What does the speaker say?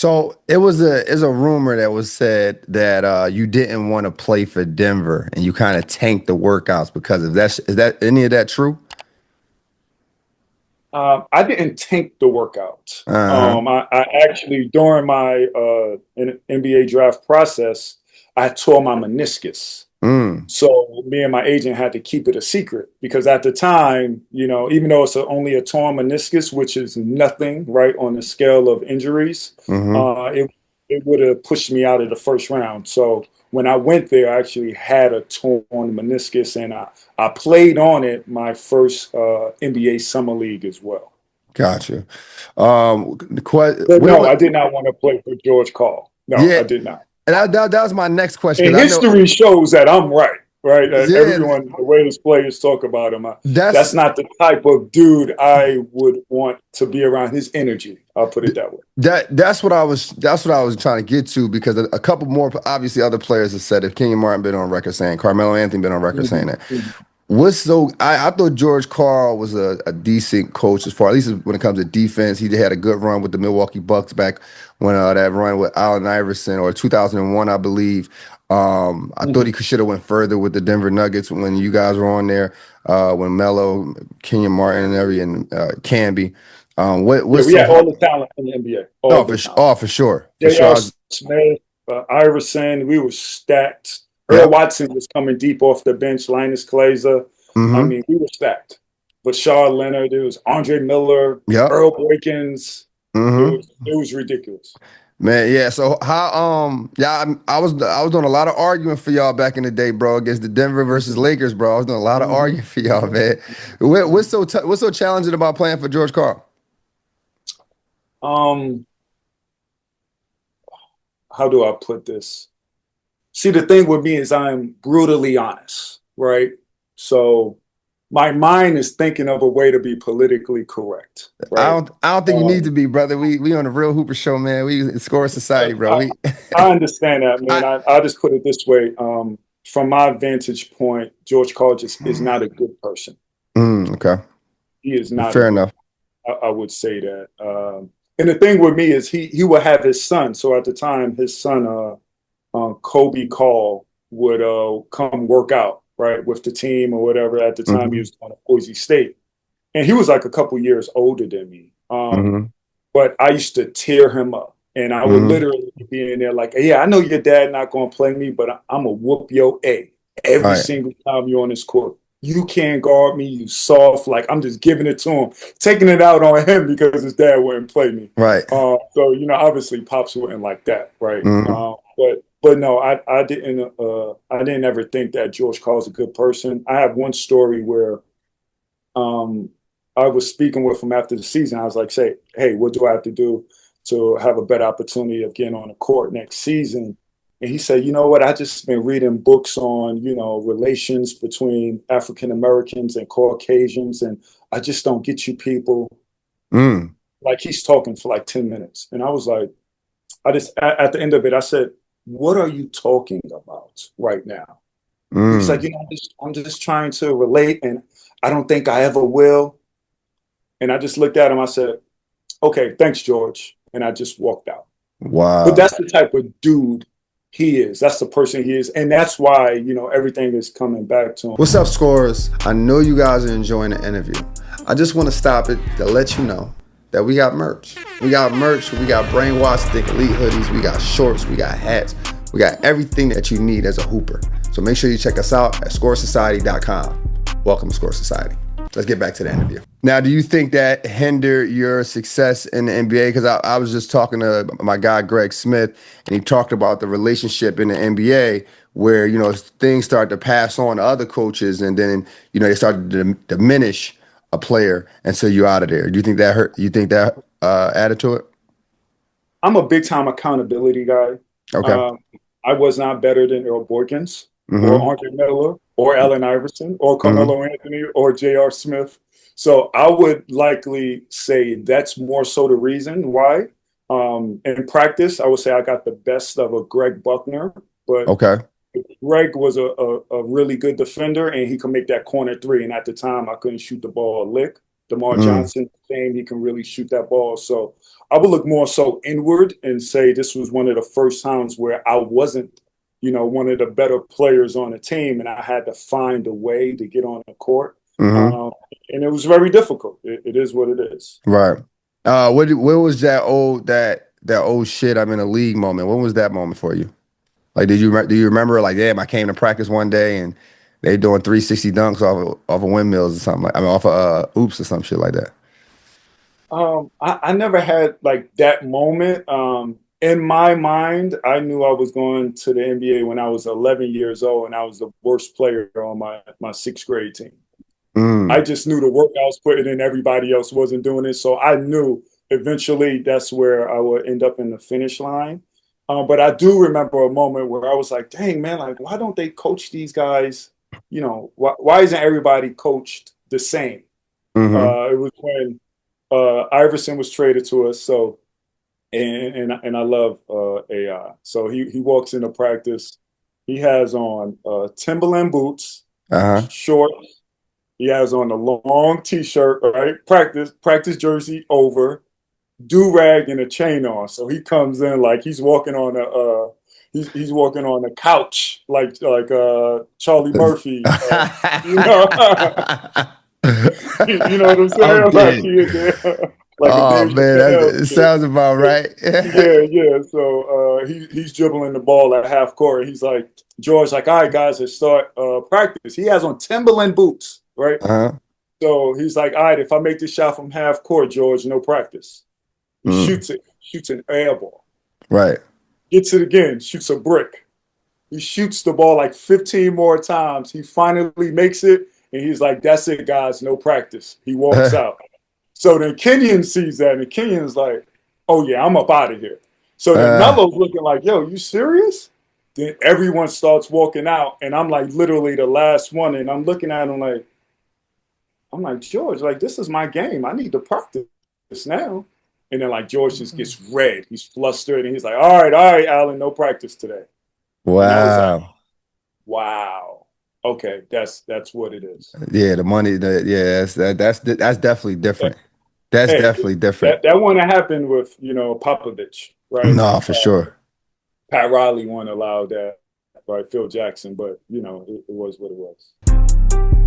So it's a rumor that was said that you didn't want to play for Denver and you kind of tanked the workouts because of that. Is that any of that true? I didn't tank the workout. Uh-huh. I actually, during my NBA draft process, I tore my meniscus. Mm. So me and my agent had to keep it a secret because at the time, even though it's only a torn meniscus, which is nothing, right, on the scale of injuries, Mm-hmm. it would have pushed me out of the first round. So when I went there, I actually had a torn meniscus, and I played on it my first NBA summer league as well. Gotcha. But no, What, I did not want to play for George Karl. No, yeah, I did not. and that was my next question And because I know, history shows that I'm right, right? yeah, Everyone, the way his players talk about him, that's that's not the type of dude I would want to be around his energy. I'll put it that way. that's what I was trying to get to because a couple more obviously other players have said if Kenyon Martin been on record saying Carmelo Anthony been on record saying Mhm, that. mhm, I thought George Karl was a decent coach as far at least when it comes to defense. He had a good run with the Milwaukee Bucks back when that run with Allen Iverson or 2001, I believe. I thought mhm. he should have went further with the Denver Nuggets when you guys were on there. When Melo, Kenyon Martin, and Camby. Yeah, What's we so had hard? all the talent in the NBA, all the talent. Oh, for sure, for sure. J.R. Smith, Iverson, we were stacked. Earl Yep. Watson was coming deep off the bench. Linus Glazer. I Mm-hmm. mean, we were stacked. Bashar Leonard, there was Andre Miller, Yep. Earl Boykins. Mm-hmm. It was ridiculous. Man, yeah. So how yeah, I was doing a lot of arguing for y'all back in the day, bro, against the Denver versus Mhm, Lakers, bro. I was doing a lot of mhm, arguing for y'all, mhm, man. mhm. What's so challenging about playing for George Karl? Um, how do I put this? See, the thing with me is I'm brutally honest, right? So my mind is thinking of a way to be politically correct, right? I don't think you need to Um, be, brother. We on the real Hooper show, man. We score society, bro. I, We I understand that, man. I I'll just put it this way. From my vantage point, George Karl just is not a good person. okay. He is not a Fair good. enough. I would say that. And the thing with me is he would have his son. So at the time, his son, Kobe Call, would come work out right with the team or whatever. At the time, he Hmm. was going to Boise State, and he was like a couple years older than me. Hmm. But I used to tear him up. And I would Hmm. literally be in there like, yeah, I know your dad not going to play me, but I'm going to whoop your A All every right. single time you're on this court. You can't guard me, you soft. Like, I'm just giving it to him, taking it out on him because his dad wouldn't play me. Right. So, obviously, Pops wouldn't like that, right? Hmm. But no, I didn't ever think that George Karl's a good person. I have one story where um, I was speaking with him after the season. I was like, say, hey, what do I have to do to have a better opportunity of getting on the court next season? And he said, you know what? I just been reading books on, relations between African Americans and Caucasians, and I just don't get you people. Mm. Like he's talking for like 10 minutes. And I was like, at the end of it, I said, what are you talking about right now? He's like, Mm. I'm just trying to relate, and I don't think I ever will. And I just looked at him. I said, okay, thanks, George. And I just walked out. But Wow. that's the type of dude he is. That's the person he is. And that's why, everything is coming back to him. What's up, scorers? I know you guys are enjoying the interview. I just want to stop it to let you know that we got merch. We got merch. We got Brainwash Stick Elite hoodies. We got shorts. We got hats. We got everything that you need as a hooper. So make sure you check us out at scoresociety.com. Welcome to Score Society. Let's get back to the interview. Now, do you think that hindered your success in the NBA? Because I was just talking to my guy, Greg Smith, and he talked about the relationship in the NBA where, things start to pass on to other coaches and then, they start to diminish a player and so you're out of there. Do you think that hurt? You think that added to it? I'm a big time accountability guy. Okay. Um, I was not better than Earl Boykins or Mm-hmm. Andre Miller or Allen Iverson or Mm-hmm. Carmelo Anthony or J.R. Smith. So I would likely say that's more so the reason why. In practice, I would say I got the best of a Greg Buckner, but Okay. Greg was a really good defender and he could make that corner three. And at the time, I couldn't shoot the ball a lick. DeMar Johnson, same, he can really shoot that ball. So I would look more so inward and say this was one of the first times where I wasn't, one of the better players on the team, and I had to find a way to get on the court. And it was very difficult. It is what it is. Right. What was that old shit I'm in a league moment? What was that moment for you? Like, do you remember, like, damn, I came to practice one day and they doing 360 dunks off of windmills or something, off of oops or some shit like that. I never had like that moment. In my mind, I knew I was going to the NBA when I was 11 years old, and I was the worst player on my sixth grade team. I just knew the work I was putting in, everybody else wasn't doing it. So I knew eventually that's where I would end up in the finish line. But I do remember a moment where I was like, dang, man, like, why don't they coach these guys? Why isn't everybody coached the same? It was when Iverson was traded to us. So, and I love AI. So he walks into practice. He has on Timberland boots, shorts. He has on a long T-shirt, right? Practice jersey over, do-rag and a chain on. So he comes in like he's walking on he's walking on a couch like Charlie Murphy. You know, you know what I'm saying? I'm Like dead. he is there. Like a Oh Dave man, Chappelle that skit. sounds about right. Yeah. So he's dribbling the ball at half court. He's like, George, like, all right, guys, let's start practice. He has on Timberland boots, right? So he's like, all right, if I make this shot from half court, George, no practice. He shoots an air ball. Right. Gets it again, shoots a brick. He shoots the ball like 15 more times. He finally makes it, and he's like, that's it, guys, no practice. He walks out. So then Kenyon sees that, and Kenyon's like, oh, yeah, I'm up out of here. So then Melo's looking like, yo, you serious? Then everyone starts walking out, and I'm like literally the last one, and I'm looking at him like, I'm like, George, like, this is my game. I need to practice now. And then, like, George just gets red. He's flustered, and he's like, all right, Alan, no practice today. Wow. And I was like, wow. Okay, that's what it is. Yeah, the money. That's definitely different. That's definitely different. That one happened with Popovich, right? No, for sure. Pat Riley won't allow that, right? Phil Jackson, but it was what it was.